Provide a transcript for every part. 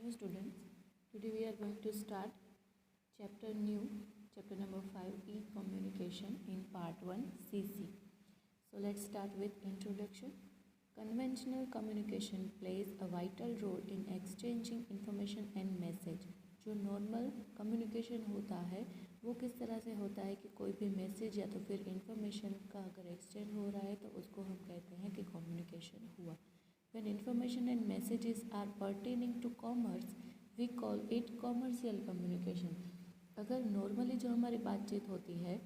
Hello students, today we are going to start chapter number 5 e-communication in part 1 CC. So let's start with introduction. Conventional communication plays a vital role in exchanging information and message. जो normal communication होता है वो किस तरह से होता है कि कोई भी मैसेज या तो फिर इंफॉर्मेशन का अगर एक्सचेंज हो रहा है तो उसको हम कहते हैं कि कम्युनिकेशन हुआ. When information and messages are pertaining to commerce, we call it commercial communication. अगर नॉर्मली जो हमारी बातचीत होती है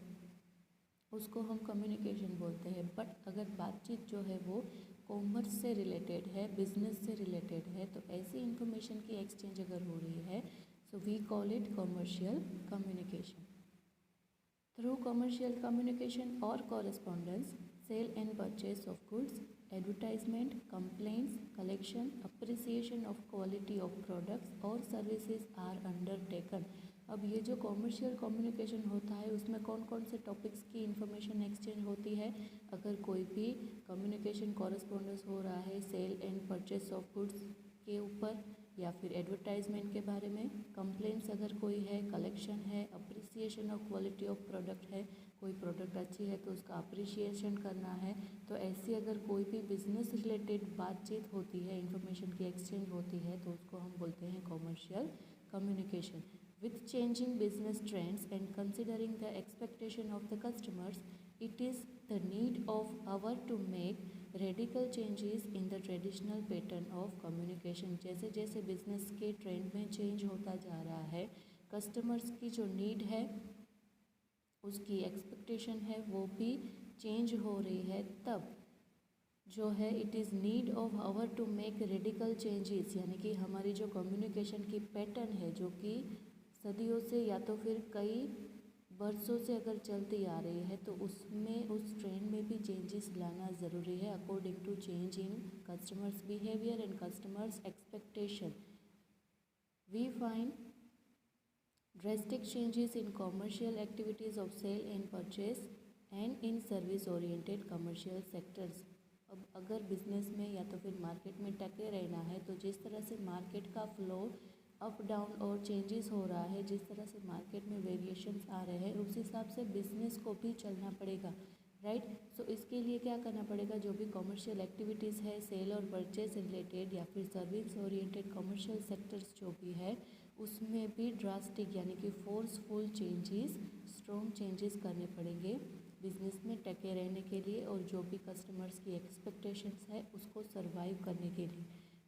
उसको हम कम्युनिकेशन बोलते हैं, बट अगर बातचीत जो है वो कॉमर्स से रिलेटेड है, बिजनेस से रिलेटेड है, तो ऐसी इंफॉर्मेशन की एक्सचेंज अगर हो रही है so we call it commercial communication. Through commercial communication और correspondence, sale and purchase of goods, advertisement, complaints, collection, appreciation of quality of products और सर्विसेज आर अंडरटेकन. अब ये जो कॉमर्शियल कम्युनिकेशन होता है उसमें कौन कौन से टॉपिक्स की इंफॉर्मेशन एक्सचेंज होती है. अगर कोई भी कम्युनिकेशन कॉरेस्पॉन्डेंस हो रहा है sale and purchase of goods के ऊपर या फिर एडवर्टाइजमेंट के बारे में, कंप्लेंट्स अगर कोई है, कलेक्शन है, appreciation of quality of product है, कोई प्रोडक्ट अच्छी है तो उसका अप्रिशिएशन करना है. तो ऐसी अगर कोई भी बिजनेस रिलेटेड बातचीत होती है, इंफॉर्मेशन की एक्सचेंज होती है तो उसको हम बोलते हैं commercial communication. With changing business trends and considering the expectation of the customers, it is the need of our to make radical changes in the traditional pattern of communication. जैसे जैसे बिजनेस के ट्रेंड में change होता जा रहा है, customers की जो नीड है, उसकी एक्सपेक्टेशन है, वो भी चेंज हो रही है, तब जो है it is need of hour to make radical changes. यानी कि हमारी जो कम्युनिकेशन की पैटर्न है जो कि सदियों से या तो फिर कई बरसों से अगर चलती आ रही है तो उसमें उस ट्रेंड में भी चेंजेस लाना ज़रूरी है according to change in customers behaviour and customers expectation. We find drastic changes in commercial activities of sale and purchase and in service oriented commercial sectors. अब अगर बिज़नेस में या तो फिर मार्केट में टके रहना है तो जिस तरह से मार्केट का फ्लो अप डाउन और चेंजेस हो रहा है, जिस तरह से मार्केट में वेरिएशंस आ रहे हैं, उस हिसाब से बिज़नेस को भी चलना पड़ेगा, राइट. सो इसके लिए क्या करना पड़ेगा, जो भी कॉमर्शियल एक्टिविटीज़ है सेल और परचेज रिलेटेड या फिर सर्विस ओरिएंटेड कॉमर्शियल सेक्टर्स जो भी है उसमें भी ड्रास्टिक यानी कि फोर्सफुल चेंजेस, स्ट्रॉन्ग चेंजेस करने पड़ेंगे बिजनेस में टके रहने के लिए और जो भी कस्टमर्स की एक्सपेक्टेशंस है उसको सर्वाइव करने के लिए.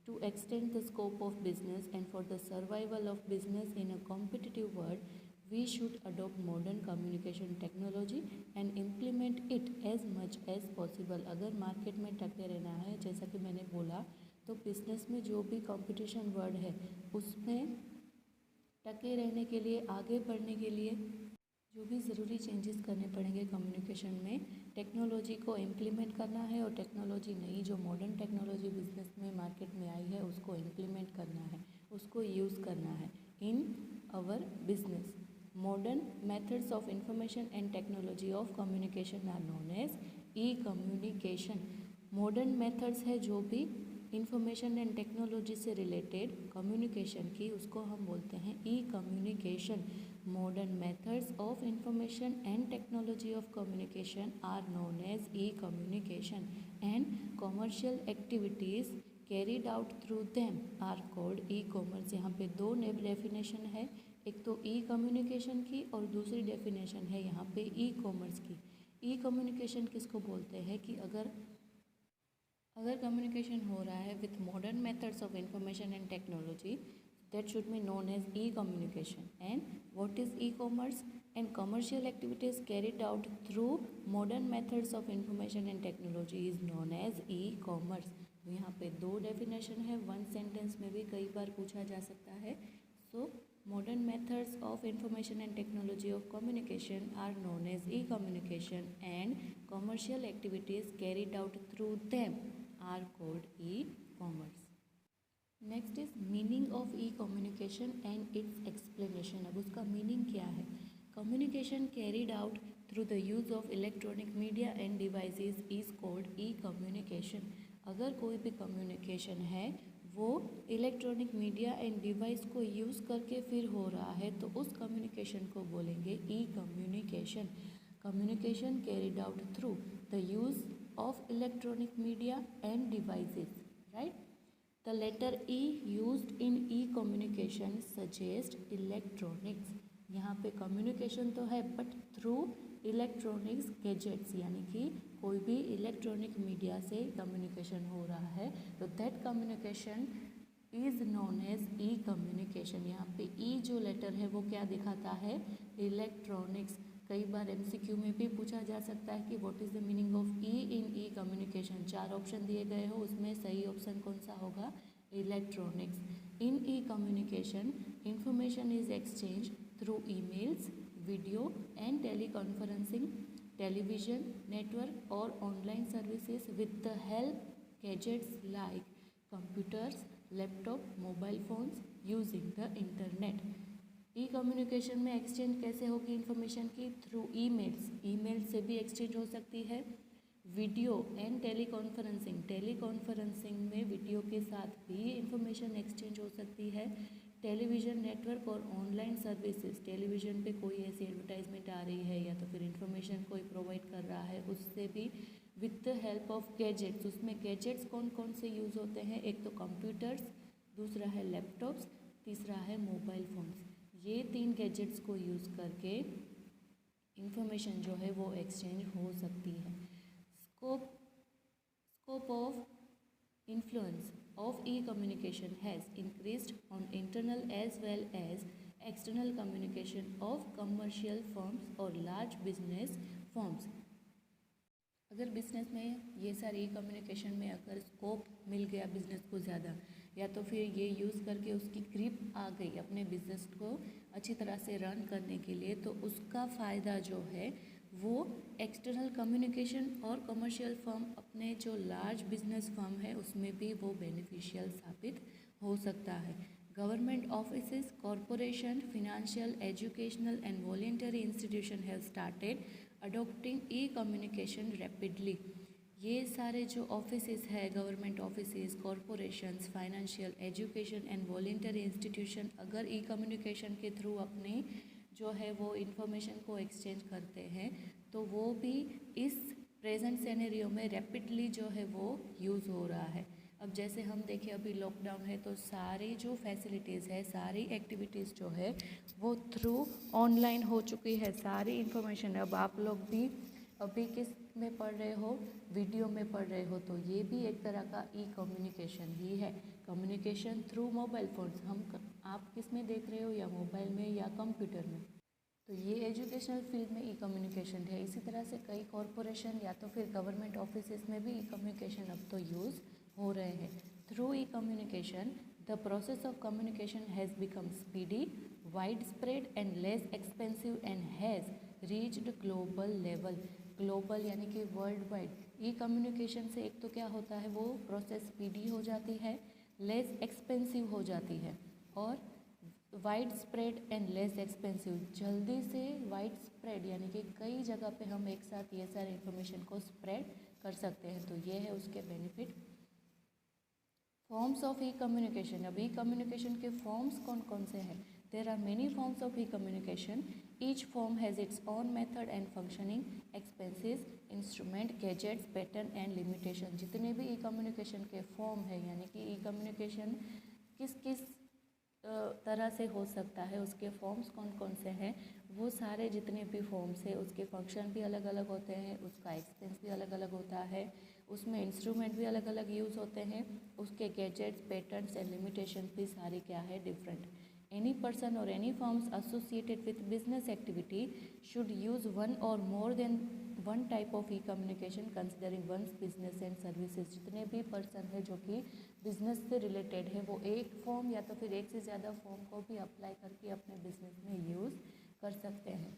To extend the scope of business and for the survival of business in a competitive world, we should adopt modern communication technology and implement it as much as possible. अगर market में टके रहना है, जैसा कि मैंने बोला, तो बिजनेस में जो भी कॉम्पिटिशन वर्ल्ड है उसमें टके रहने के लिए, आगे बढ़ने के लिए जो भी ज़रूरी चेंजेस करने पड़ेंगे कम्युनिकेशन में, टेक्नोलॉजी को इम्प्लीमेंट करना है और टेक्नोलॉजी नई जो मॉडर्न टेक्नोलॉजी बिजनेस में मार्केट में आई है उसको इम्प्लीमेंट करना है, उसको यूज़ करना है in our business. Modern methods of information and technology of communication are known as e communication. Modern methods है जो भी इंफॉर्मेशन एंड टेक्नोलॉजी से रिलेटेड कम्युनिकेशन की, उसको हम बोलते हैं e communication. Modern methods of information and technology of communication are known as e communication and commercial activities carried out through them are called e commerce. यहाँ पे दो definition है, एक तो ई कम्युनिकेशन की और दूसरी डेफिनेशन है यहाँ पे ई कॉमर्स की. ई कम्युनिकेशन किसको बोलते हैं कि अगर कम्युनिकेशन हो रहा है with modern methods of information and technology, that should be known as e-communication. And what is e-commerce? And commercial activities carried out through modern methods of information and technology is known as e-commerce. तो यहाँ पे दो definition है, one sentence में भी कई बार पूछा जा सकता है. सो modern methods of information and technology of communication are known as e-communication and commercial activities carried out through them are called e-commerce. Next is meaning of e communication and it's explanation. अब उसका meaning क्या है. Communication carried out through the use of electronic media end devices is called E communication. अगर कोई भी communication है वो electronic media and device को यूज़ करके फिर हो रहा है तो उस कम्युनिकेशन को बोलेंगे e communication. Communication carried out through the use of electronic media and devices, right? The letter E used in e-communication suggest electronics। यहाँ पे communication तो है but through electronics gadgets, यानी कि कोई भी electronic media से communication हो रहा है तो that communication is known as e-communication। यहाँ पे E जो letter है वो क्या दिखाता है? electronics। कई बार MCQ में भी पूछा जा सकता है कि what is the meaning of e in e communication. 4 option दिए गए हो, उसमें सही ऑप्शन कौन सा होगा? Electronics. In e communication information is exchange through emails, video and teleconferencing, television network और online services with the help gadgets like computers, laptop, mobile phones using the internet. E communication में exchange कैसे होगी information की? Through emails. Email से भी exchange हो सकती है। वीडियो एंड टेलीकॉन्फ्रेंसिंग, टेलीकॉन्फ्रेंसिंग में वीडियो के साथ भी इंफॉर्मेशन एक्सचेंज हो सकती है। टेलीविज़न नेटवर्क और ऑनलाइन सर्विसेज, टेलीविज़न पे कोई ऐसी एडवर्टाइजमेंट आ रही है या तो फिर इंफॉर्मेशन कोई प्रोवाइड कर रहा है उससे भी। With the help of gadgets, उसमें गैजेट्स कौन कौन से यूज़ होते हैं? एक तो कंप्यूटर्स, दूसरा है लैपटॉप्स, तीसरा है मोबाइल फ़ोन्स। ये 3 गैजेट्स को यूज़ करके इंफॉर्मेशन जो है वो एक्सचेंज हो सकती है। Scope of influence of e communication has increased on internal as well as external communication of commercial firms और लार्ज बिजनेस फर्म्स। अगर बिज़नेस में ये सारी कम्युनिकेशन में अगर स्कोप मिल गया बिज़नेस को ज़्यादा, या तो फिर ये यूज़ करके उसकी ग्रिप आ गई अपने बिज़नेस को अच्छी तरह से रन करने के लिए, तो उसका फ़ायदा जो है वो एक्सटर्नल कम्युनिकेशन और कमर्शियल फर्म, अपने जो लार्ज बिजनेस फर्म है उसमें भी वो बेनिफिशियल साबित हो सकता है। Government offices, corporation, financial, educational and voluntary institution have started adopting E communication rapidly. ये सारे जो ऑफिसेस है, government offices, corporations, financial, education and voluntary institution, अगर ई कम्युनिकेशन के थ्रू अपनी जो है वो इन्फॉर्मेशन को एक्सचेंज करते हैं तो वो भी इस प्रेजेंट सिनेरियो में रैपिडली जो है वो यूज़ हो रहा है। अब जैसे हम देखें अभी लॉकडाउन है तो सारी जो फैसिलिटीज़ है, सारी एक्टिविटीज़ जो है वो थ्रू ऑनलाइन हो चुकी है। सारी इन्फॉर्मेशन, अब आप लोग भी अभी किस में पढ़ रहे हो? वीडियो में पढ़ रहे हो, तो ये भी एक तरह का ई कम्युनिकेशन ही है। कम्युनिकेशन थ्रू मोबाइल फ़ोन्स, आप किस में देख रहे हो, या मोबाइल में या कंप्यूटर में, तो ये एजुकेशनल फील्ड में ई कम्युनिकेशन है। इसी तरह से कई कॉरपोरेशन या तो फिर गवर्नमेंट ऑफिस में भी ई कम्युनिकेशन अब तो यूज़ हो रहे हैं। Through E communication the process of communication has become speedy, wide spread and less expensive and has reached global level. Global यानी कि वर्ल्ड वाइड। ई कम्युनिकेशन से एक तो क्या होता है, वो प्रोसेस स्पीडी हो जाती है, लेस एक्सपेंसिव हो जाती है, और wide spread and less expensive, जल्दी से वाइड स्प्रेड यानी कि कई जगह पे हम एक साथ ये सारे इन्फॉर्मेशन को स्प्रेड कर सकते हैं। तो ये है उसके benefit. Forms of e communication, अब ई कम्युनिकेशन के फॉर्म्स कौन कौन से हैं? There are many forms of e communication, each form has its own method and functioning, expenses, instrument, gadgets, pattern and limitation. जितने भी ई कम्युनिकेशन के फॉर्म है, यानी कि ई कम्युनिकेशन किस किस तरह से हो सकता है, उसके फॉर्म्स कौन कौन से हैं, वो सारे जितने भी फॉर्म्स है उसके फंक्शन भी अलग अलग होते हैं, उसका एक्सपेंस भी अलग अलग होता है, उसमें इंस्ट्रूमेंट भी अलग अलग यूज़ होते हैं, उसके गैजेट्स, पैटर्न्स एंड लिमिटेशंस भी सारे क्या है, different. Any person or any firms associated with business activity should use one or more than one type of e-communication considering one's business and services। जितने भी पर्सन है जो कि बिजनेस से रिलेटेड है वो एक फॉर्म या तो फिर एक से ज़्यादा फॉर्म को भी अप्लाई करके अपने बिजनेस में यूज़ कर सकते हैं।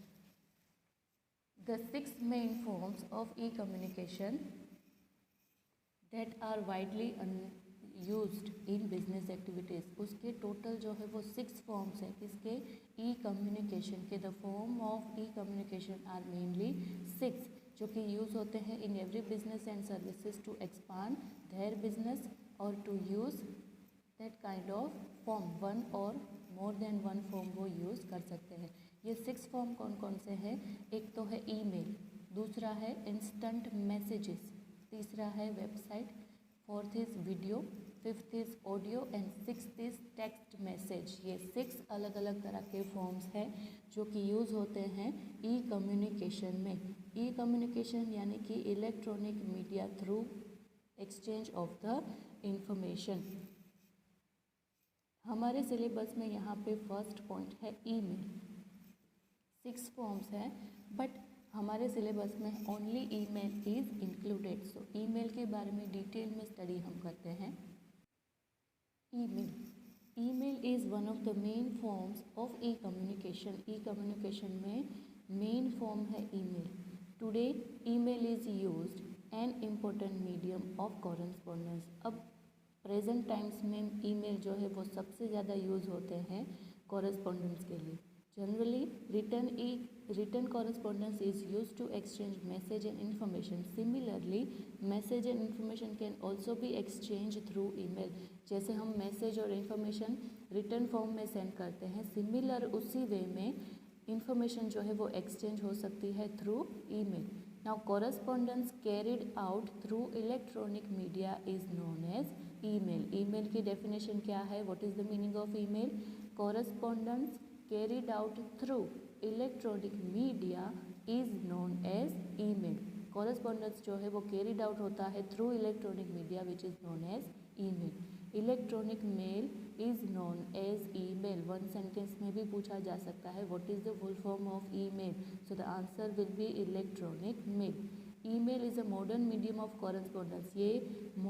The 6 main forms of e-communication that are widely used in business activities, उसके टोटल जो है वो 6 फॉर्म्स हैं किसके, ई कम्युनिकेशन के। The form of e communication are mainly 6 जो कि यूज़ होते हैं in every business and services to expand their business और to use that kind of form, one और मोर देन वन फॉर्म वो यूज़ कर सकते हैं। ये 6 फॉर्म कौन कौन से हैं? एक तो है ईमेल, दूसरा है इंस्टेंट मैसेजेस, तीसरा है website, fourth is video, fifth is audio and sixth is text message. ये 6 अलग अलग तरह के फॉर्म्स हैं जो कि यूज़ होते हैं ई कम्युनिकेशन में। ई कम्युनिकेशन यानी कि electronic media through exchange of the information. हमारे सिलेबस में यहाँ पे फर्स्ट पॉइंट है ईमेल। 6 फॉर्म्स हैं बट हमारे सिलेबस में only email is included. So email के बारे में डिटेल में स्टडी हम करते हैं। Email is one of the main forms of e communication. E communication में मेन फॉर्म है email. Today email is used an important medium of correspondence. अब प्रेजेंट टाइम्स में ईमेल जो है वो सबसे ज़्यादा यूज़ होते हैं कॉरेस्पॉन्डेंस के लिए। Generally written correspondence is used to exchange message and information. Similarly, message and information can also be exchanged through email. जैसे हम मैसेज और इन्फॉर्मेशन रिटर्न फॉर्म में सेंड करते हैं, सिमिलर उसी वे में इंफॉर्मेशन जो है वो एक्सचेंज हो सकती है through email. Now correspondence carried out through electronic media is known as email. Email की डेफिनेशन क्या है? What is the meaning of email? Correspondence carried out through electronic media is known as email. Correspondence जो है वो carried out होता है through electronic media which is known as email. Electronic mail is known as email. One sentence में भी पूछा जा सकता है what is the full form of email? So the answer will be electronic mail. Email is a modern medium of correspondence. ये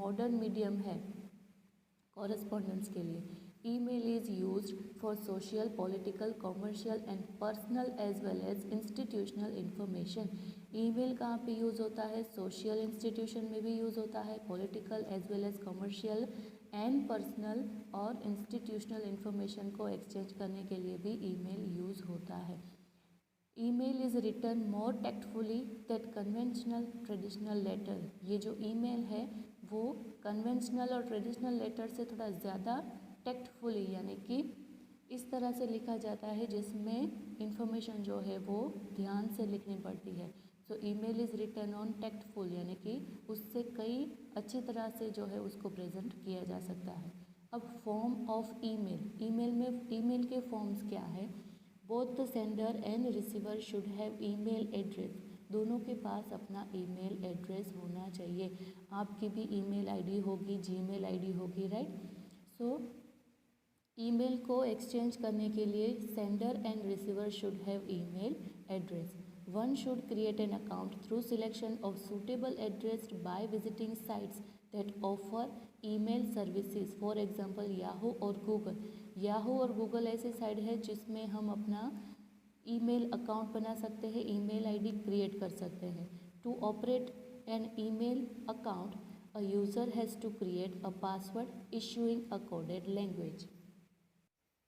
modern medium है correspondence के लिए। Email is used for social, political, commercial and personal as well as institutional information. Email कहाँ पे use होता है? Social institution में भी यूज़ होता है, political as well as commercial and personal और इंस्टीट्यूशनल इंफॉर्मेशन को एक्सचेंज करने के लिए भी ईमेल यूज़ होता है। Email is written more tactfully that conventional traditional letter. ये जो ईमेल है वो कन्वेंशनल और ट्रेडिशनल लेटर से थोड़ा ज़्यादा टैक्टफुली यानी कि इस तरह से लिखा जाता है जिसमें इंफॉर्मेशन जो है वो ध्यान से लिखनी पड़ती है। So email is written on tactful यानी कि उससे कई अच्छी तरह से जो है उसको प्रेजेंट किया जा सकता है। अब फॉर्म ऑफ ईमेल ईमेल के फॉर्म्स क्या है? Both the sender and receiver should have email address. दोनों के पास अपना ईमेल एड्रेस होना चाहिए। आपकी भी ईमेल आईडी होगी, जीमेल आईडी होगी, राइट? सो ईमेल को एक्सचेंज करने के लिए sender and receiver should have email address. One should create an account through selection of suitable address by visiting sites that offer email services, for example Yahoo और Google. Yahoo और Google ऐसी site है जिसमें हम अपना email account बना सकते हैं, ईमेल आईडी क्रिएट कर सकते हैं। To operate an email account a user has to create a password issuing a coded language.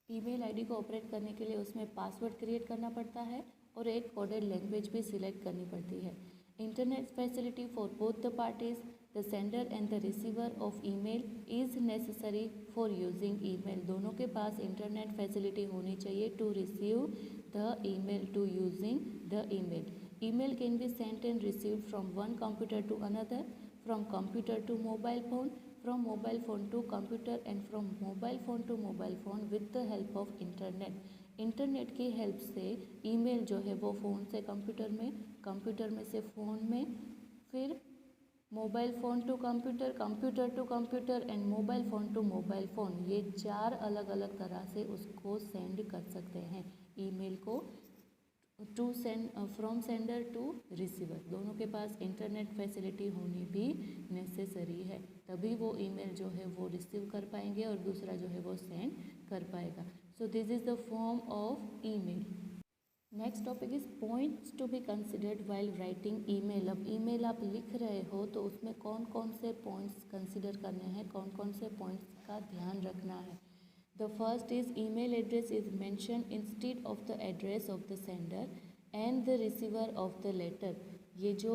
Email ID को ऑपरेट करने के लिए उसमें पासवर्ड क्रिएट करना पड़ता है और एक कोडेड लैंग्वेज भी सिलेक्ट करनी पड़ती है। Internet facility for both the parties, the sender and the receiver of email is necessary for using email. दोनों के पास इंटरनेट फैसिलिटी होनी चाहिए to receive the email, to using the email. Email can be sent and received from one computer to another, from computer to mobile phone, from mobile phone to computer and from mobile phone to mobile phone with the help of internet. Internet की help से email जो है वो phone से computer में, computer में से phone में, फिर mobile phone to computer, computer to computer and mobile phone to mobile phone, ये 4 अलग अलग तरह से उसको सेंड कर सकते हैं ईमेल को। To send from sender to receiver, दोनों के पास इंटरनेट फैसिलिटी होनी भी नेसेसरी है, तभी वो ईमेल जो है वो रिसीव कर पाएंगे और दूसरा जो है वो सेंड कर पाएगा। So this is the form of email. Next topic is points to be considered while writing email. अब ईमेल आप लिख रहे हो तो उसमें कौन कौन से पॉइंट्स कंसिडर करने हैं, कौन कौन से पॉइंट्स का ध्यान रखना है। The first is email address is mentioned instead of the address of the sender and the receiver of the letter. ये जो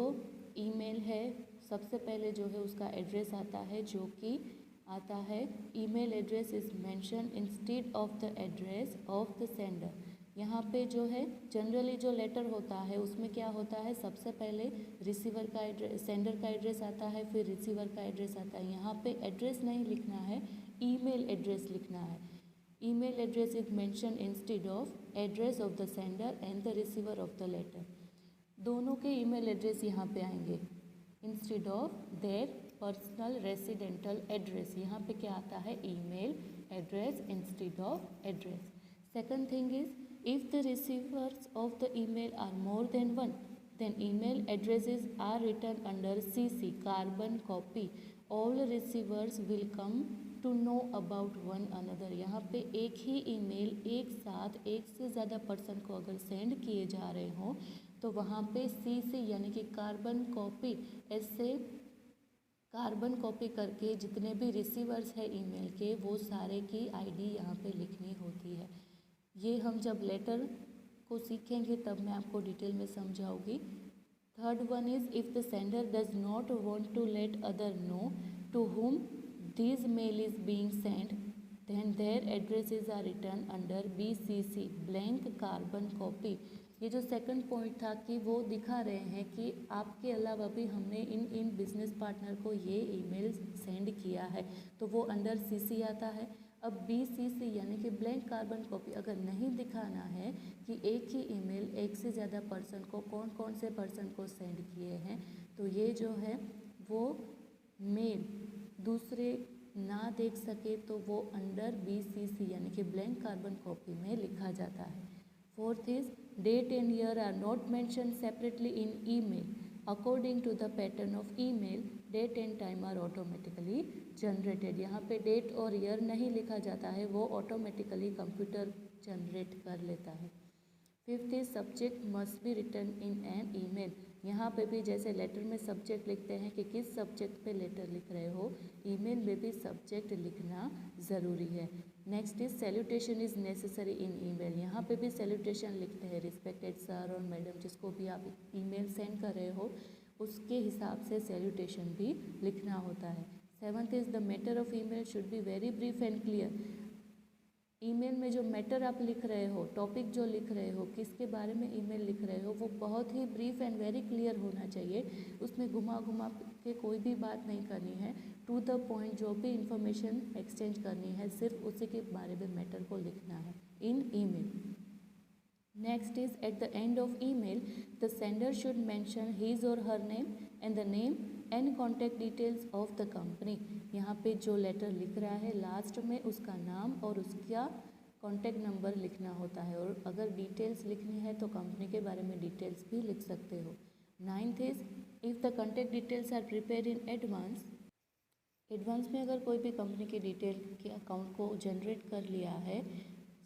ईमेल है सबसे पहले जो है उसका एड्रेस आता है जो कि आता है email address is mention instead of the address of the sender. यहाँ पे जो है जनरली जो लेटर होता है उसमें क्या होता है, सबसे पहले रिसीवर का एड्रेस, सेंडर का एड्रेस आता है, फिर रिसीवर का एड्रेस आता है। यहाँ पे एड्रेस नहीं लिखना है, ईमेल एड्रेस लिखना है। Email address is mention instead of address of the sender and the receiver of the letter. दोनों के ईमेल एड्रेस यहाँ पे आएंगे instead of their personal residential address. यहाँ पे क्या आता है, email address instead of address. Second thing is if the receivers of the email are more than one, then email addresses are written under CC, carbon copy. All receivers will come to know about one another। यहाँ पे एक ही email एक साथ एक से ज़्यादा person को अगर सेंड किए जा रहे हों तो वहाँ पे CC यानी कि कार्बन कॉपी, ऐसे कार्बन कॉपी करके जितने भी रिसीवर्स हैं ईमेल के वो सारे की आईडी यहाँ पे लिखनी होती है। ये हम जब लेटर को सीखेंगे तब मैं आपको डिटेल में समझाऊंगी। Third one is if the sender does not want to let other know to whom this mail is being sent then their addresses are written under BCC, blank carbon copy. ये जो second point था कि वो दिखा रहे हैं कि आपके अलावा भी हमने इन बिजनेस पार्टनर को ये ईमेल सेंड किया है, तो वो अंडर CC आता है। अब BCC यानी कि ब्लैंक कार्बन कॉपी अगर नहीं दिखाना है कि एक ही ईमेल एक से ज़्यादा पर्सन को कौन कौन से पर्सन को सेंड किए हैं, तो ये जो है वो मेल दूसरे ना देख सके तो वो अंडर BCC यानी कि ब्लैंक कार्बन कॉपी में लिखा जाता है। Fourth is date and year are not mention separately in email according to the pattern of email, date and time are automatically generated. यहाँ पे डेट और ईयर नहीं लिखा जाता है, वो ऑटोमेटिकली कंप्यूटर जनरेट कर लेता है। Fifth is subject must be written in an email. यहाँ पे भी जैसे लेटर में सब्जेक्ट लिखते हैं कि किस सब्जेक्ट पे लेटर लिख रहे हो, ईमेल में भी सब्जेक्ट लिखना ज़रूरी है। Next is salutation is necessary in email. यहाँ पे भी सैल्यूटेशन लिखते हैं, रिस्पेक्टेड सर और मैडम, जिसको भी आप ईमेल सेंड कर रहे हो उसके हिसाब से सैल्यूटेशन भी लिखना होता है। Seventh is the matter of email should be very brief and clear. Email में जो मैटर आप लिख रहे हो, टॉपिक जो लिख रहे हो, किसके बारे में ईमेल लिख रहे हो, वो बहुत ही ब्रीफ एंड वेरी क्लियर होना चाहिए। उसमें घुमा घुमा के कोई भी बात नहीं करनी है, टू द पॉइंट जो भी इंफॉर्मेशन एक्सचेंज करनी है सिर्फ उसी के बारे में मैटर को लिखना है in email. Next is at the end of email the sender should mention his or her name and the name and contact details of the company. यहाँ पे जो लेटर लिख रहा है लास्ट में उसका नाम और उसका कॉन्टैक्ट नंबर लिखना होता है, और अगर डिटेल्स लिखनी है तो कंपनी के बारे में डिटेल्स भी लिख सकते हो। Ninth is if the contact details are prepare in advance, advance में अगर कोई भी कंपनी की डिटेल के अकाउंट को जनरेट कर लिया है,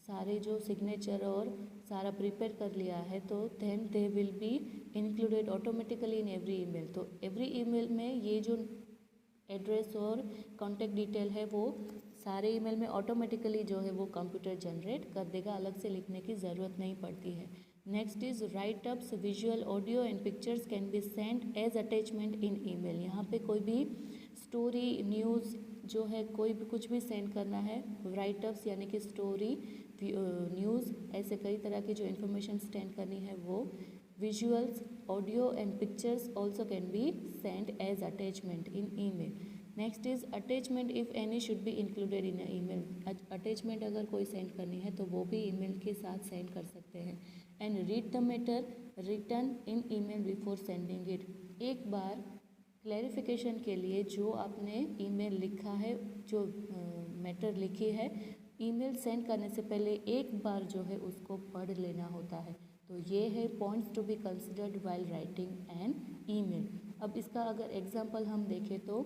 सारे जो सिग्नेचर और सारा प्रिपेयर कर लिया है, तो then they will be included automatically in every email. तो एवरी ईमेल में ये जो एड्रेस और कॉन्टैक्ट डिटेल है वो सारे ईमेल में ऑटोमेटिकली जो है वो कंप्यूटर जनरेट कर देगा, अलग से लिखने की ज़रूरत नहीं पड़ती है। Next is write ups, visual, audio and pictures can be send as attachment in email. यहाँ पे कोई भी स्टोरी, न्यूज़ जो है, कोई भी कुछ भी सेंड करना है, राइट अप्स यानी कि स्टोरी, न्यूज़, ऐसे कई तरह की जो इन्फॉर्मेशन सेंड करनी है वो, visuals, audio and pictures also can be send as attachment in email. Next is attachment if any should be included in email. Attachment अगर कोई सेंड करनी है तो वो भी ईमेल के साथ सेंड कर सकते हैं। And read the matter written in email before sending it. एक बार क्लैरिफिकेशन के लिए जो आपने ईमेल लिखा है, जो मैटर लिखी है, ईमेल सेंड करने से पहले एक बार जो है उसको पढ़ लेना होता है। तो ये है points to be considered while writing an email. अब इसका अगर एग्जांपल हम देखें तो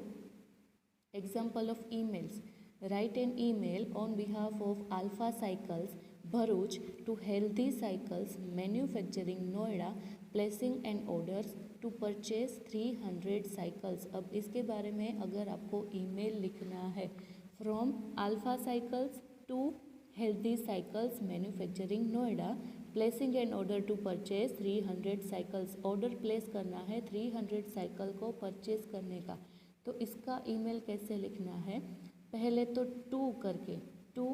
example of emails, write an email on behalf of Alpha Cycles Bharuch to Healthy Cycles manufacturing Noida placing an orders to purchase 300 cycles. अब इसके बारे में अगर आपको ईमेल लिखना है, from Alpha Cycles to Healthy Cycles manufacturing Noida placing an order to purchase 300 cycles. Order place करना है 300 साइकिल को परचेज करने का। तो इसका ईमेल कैसे लिखना है, पहले तो टू करके, टू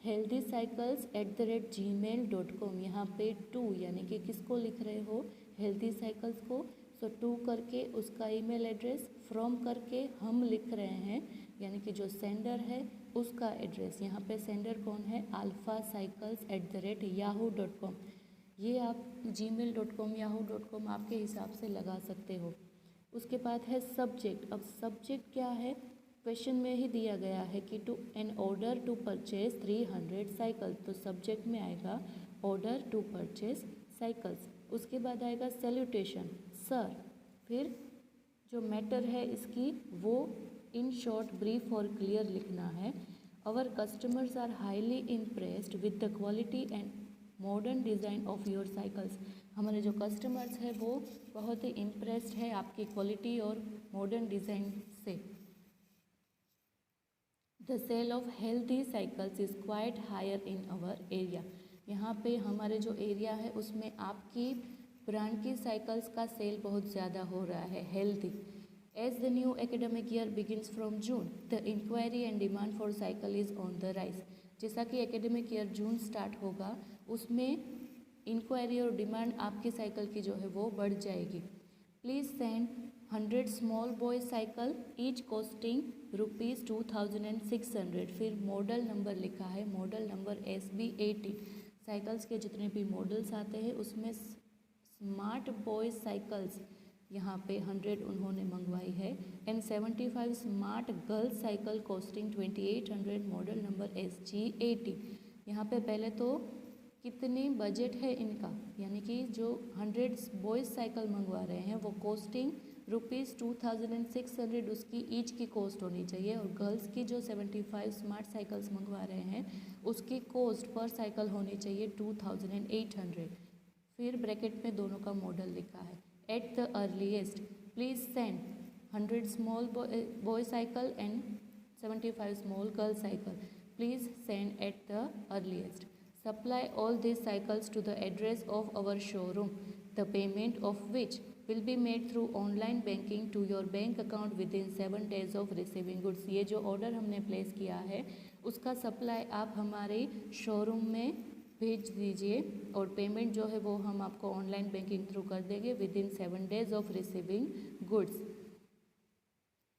healthycycles@gmail.com, यहाँ पे टू यानी कि किसको लिख रहे हो, हेल्दी साइकिल्स को। सो टू करके उसका ईमेल एड्रेस, फ्रॉम करके हम लिख रहे हैं यानी कि जो सेंडर है उसका एड्रेस, यहाँ पे सेंडर कौन है, alphacycles@yahoo.com। ये आप gmail.com yahoo.com आपके हिसाब से लगा सकते हो। उसके बाद है सब्जेक्ट। अब सब्जेक्ट क्या है, क्वेश्चन में ही दिया गया है कि to an order to purchase 300 cycle, तो सब्जेक्ट में आएगा ऑर्डर टू परचेज साइकिल्स। उसके बाद आएगा सैल्यूटेशन, सर। फिर जो मैटर है इसकी वो इन शॉर्ट, ब्रीफ और क्लियर लिखना है। Our customers are highly impressed with the quality and modern design of your cycles. हमारे जो कस्टमर्स हैं वो बहुत ही इम्प्रेस्ड है आपकी क्वालिटी और मॉडर्न डिज़ाइन से। The sale of Healthy Cycles is quite higher in our area. यहाँ पे हमारे जो एरिया है उसमें आपकी ब्रांड की साइकिल्स का सेल बहुत ज़्यादा हो रहा है, Healthy. As the new academic year begins from June, the inquiry and demand for cycle is on the rise. जैसा कि एकेडमिक ईयर जून स्टार्ट होगा उसमें इंक्वायरी और डिमांड आपकी साइकिल की जो है वो बढ़ जाएगी। Please send 100 small boy cycle each costing ₹2600। फिर मॉडल नंबर लिखा है, मॉडल नंबर SB18। साइकिल्स के जितने भी मॉडल्स आते हैं उसमें स्मार्ट बॉय साइकिल्स यहाँ पे 100 उन्होंने मंगवाई है। And 75 smart girls cycle costing 2800, model number SG80। यहाँ पे पहले तो कितनी बजट है इनका, यानी कि जो 100 बॉयज़ साइकिल मंगवा रहे हैं वो कॉस्टिंग ₹2600 उसकी ईच की कॉस्ट होनी चाहिए, और गर्ल्स की जो 75 स्मार्ट साइकिल्स मंगवा रहे हैं उसकी कॉस्ट पर साइकिल होनी चाहिए 2800। फिर ब्रैकेट में दोनों का मॉडल लिखा है। At the earliest please send 100 small boy cycle and 75 small girl cycle, please send at the earliest. Supply all these cycles to the address of our showroom, the payment of which will be made through online banking to your bank account within 7 days of receiving goods। ये जो order हमने place किया है उसका supply आप हमारे showroom में भेज दीजिए, और पेमेंट जो है वो हम आपको ऑनलाइन बैंकिंग थ्रू कर देंगे within 7 days of receiving goods.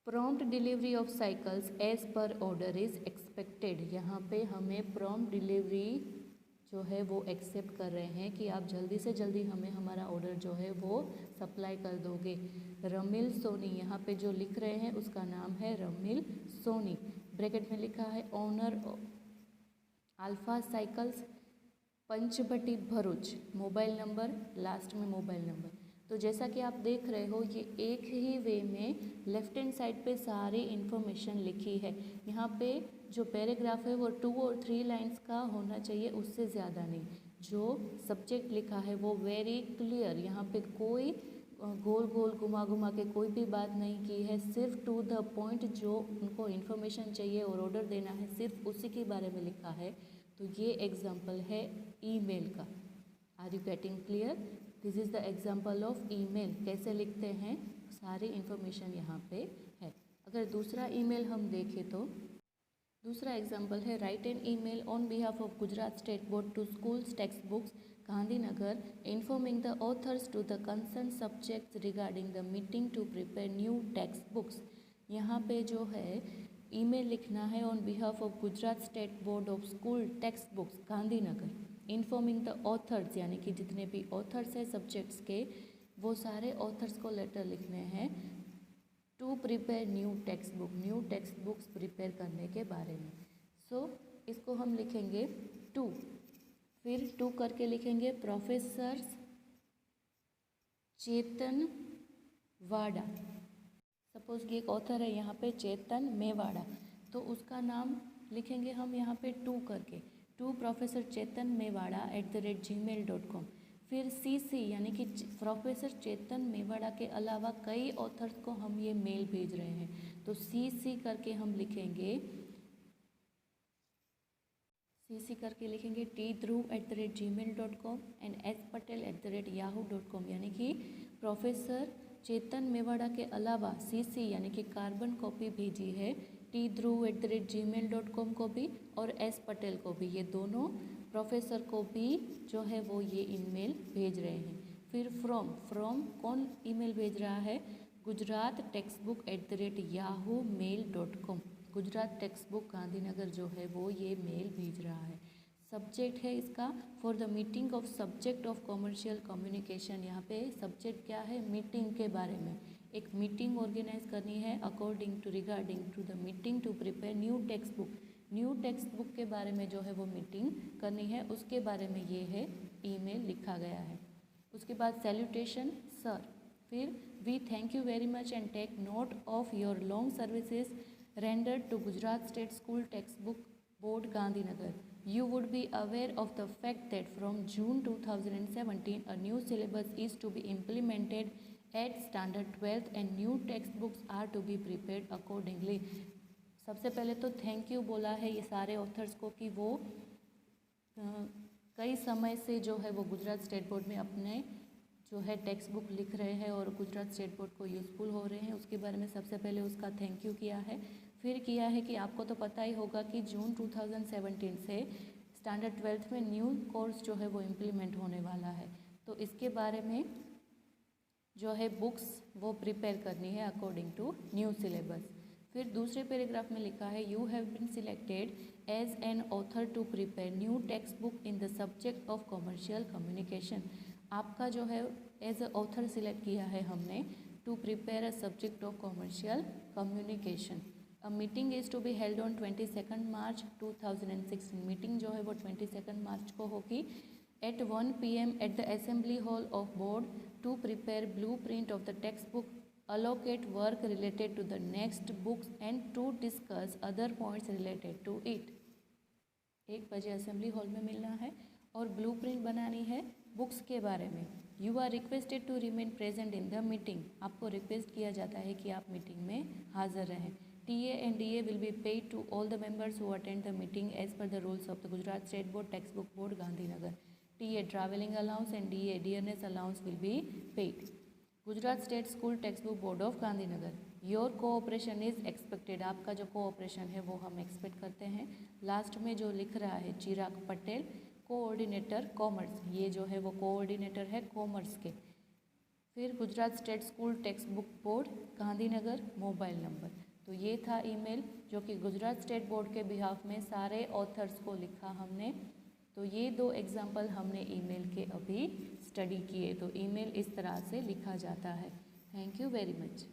Prompt delivery of cycles as per order is expected. यहाँ पे हमें प्रॉम्प्ट डिलीवरी जो है वो एक्सेप्ट कर रहे हैं कि आप जल्दी से जल्दी हमें हमारा ऑर्डर जो है वो सप्लाई कर दोगे। रमिल सोनी, यहाँ पे जो लिख रहे हैं उसका नाम है रमिल सोनी। ब्रैकेट में लिखा है owner Alpha Cycles, Panchavati Bharuch, mobile number, last में मोबाइल नंबर। तो जैसा कि आप देख रहे हो ये एक ही वे में लेफ्ट हैंड साइड पे सारी इन्फॉर्मेशन लिखी है। यहाँ पे जो पैराग्राफ है वो 2 और 3 लाइंस का होना चाहिए, उससे ज़्यादा नहीं। जो सब्जेक्ट लिखा है वो वेरी क्लियर, यहाँ पे कोई गोल गोल घुमा घुमा के कोई भी बात नहीं की है, सिर्फ टू द पॉइंट जो उनको इन्फॉर्मेशन चाहिए और ऑर्डर देना है सिर्फ उसी के बारे में लिखा है। तो ये एग्जाम्पल है ईमेल का। Are you getting clear? This is the example of email. कैसे लिखते हैं सारी इन्फॉर्मेशन यहाँ पे है। अगर दूसरा ईमेल हम देखें तो दूसरा एग्जाम्पल है write an email on behalf of Gujarat state board to schools text books Gandhinagar informing the authors to the concern subjects regarding the meeting to prepare new text books. यहाँ पे जो है ईमेल लिखना है on behalf of Gujarat state board of school text books Gandhinagar, informing the authors यानी कि जितने भी ऑथर्स हैं सब्जेक्ट्स के वो सारे ऑथर्स को लेटर लिखने हैं to prepare new text books prepare करने के बारे में। सो इसको हम लिखेंगे टू, फिर टू करके लिखेंगे प्रोफेसर चेतन वाडा। सपोज कि एक ऑथर है यहाँ पे चेतन मेवाड़ा, तो उसका नाम लिखेंगे हम यहाँ पे टू करके, to professor Chetan Mewada @gmail.com। फिर CC यानी कि प्रोफेसर चेतन मेवाड़ा के अलावा कई ऑथर्स को हम ये मेल भेज रहे हैं, तो CC करके हम लिखेंगे tdhruv@gmail.com एंड spatel@yahoo.com। यानी कि प्रोफेसर चेतन मेवाड़ा के अलावा CC यानी कि कार्बन कॉपी भेजी है tdhruv@gmail.com को भी और S पटेल को भी, ये दोनों प्रोफेसर को भी जो है वो ये ईमेल भेज रहे हैं। फिर फ्रॉम कौन ईमेल भेज रहा है? gujarattextbook@yahoomail.com, Gujarat text book Gandhinagar जो है वो ये मेल भेज रहा है। सब्जेक्ट है इसका for the meeting of subject of commercial communication. यहाँ पे सब्जेक्ट क्या है? मीटिंग के बारे में, एक मीटिंग ऑर्गेनाइज करनी है according to regarding to the meeting to prepare new text book. New text book के बारे में जो है वो मीटिंग करनी है, उसके बारे में ये है ईमेल लिखा गया है। उसके बाद सैल्यूटेशन सर, फिर we thank you very much and take note of your long services rendered to Gujarat state school text book board Gandhinagar. You would be aware of the fact that from June 2017 a new syllabus is to be implemented at standard 12th and new textbooks are to be prepared accordingly। सबसे पहले तो thank you बोला है ये सारे authors को कि वो कई समय से जो है वो गुजरात स्टेट बोर्ड में अपने जो है टेक्स्ट बुक लिख रहे हैं और गुजरात स्टेट बोर्ड को यूज़फुल हो रहे हैं, उसके बारे में सबसे पहले उसका थैंक यू किया है। फिर किया है कि आपको तो पता ही होगा कि जून 2017 से स्टैंडर्ड 12th में न्यू कोर्स जो है वो इम्प्लीमेंट होने वाला है, तो इसके बारे में जो है बुक्स वो प्रिपेयर करनी है अकॉर्डिंग टू न्यू सिलेबस। फिर दूसरे पैराग्राफ में लिखा है you have been selected as an author to prepare new text book in the subject of commercial communication. आपका जो है एज अ ऑथर सिलेक्ट किया है हमने to prepare a subject of commercial communication. A meeting is to be held on 22 March 2016। Meeting जो है वो 22 मार्च को होगी at 1 PM at the assembly hall of board to prepare blueprint of the textbook, allocate work related to the next books and to discuss other points related to it। 1 बजे assembly hall में मिलना है और blueprint बनानी है books के बारे में। You are requested to remain present in the meeting. आपको रिक्वेस्ट किया जाता है कि आप मीटिंग में हाजिर रहें। TA and DA will be paid to all the members who attend the meeting as per the rules of the Gujarat State Board Textbook Board Gandhinagar। TA travelling allowance and DA dearness allowance will be paid। Gujarat State School Textbook Board of Gandhinagar, your cooperation is expected। आपका जो cooperation है वो हम expect करते हैं। Last में जो लिख रहा है चिराग पटेल, कोऑर्डिनेटर कॉमर्स, ये जो है वो कोऑर्डिनेटर है कॉमर्स के। फिर Gujarat state school text book board Gandhinagar, mobile number. तो ये था ईमेल जो कि गुजरात स्टेट बोर्ड के बिहाफ में सारे ऑथर्स को लिखा हमने। तो ये 2 एग्जाम्पल हमने ईमेल के अभी स्टडी किए। तो ईमेल इस तरह से लिखा जाता है। Thank you very much.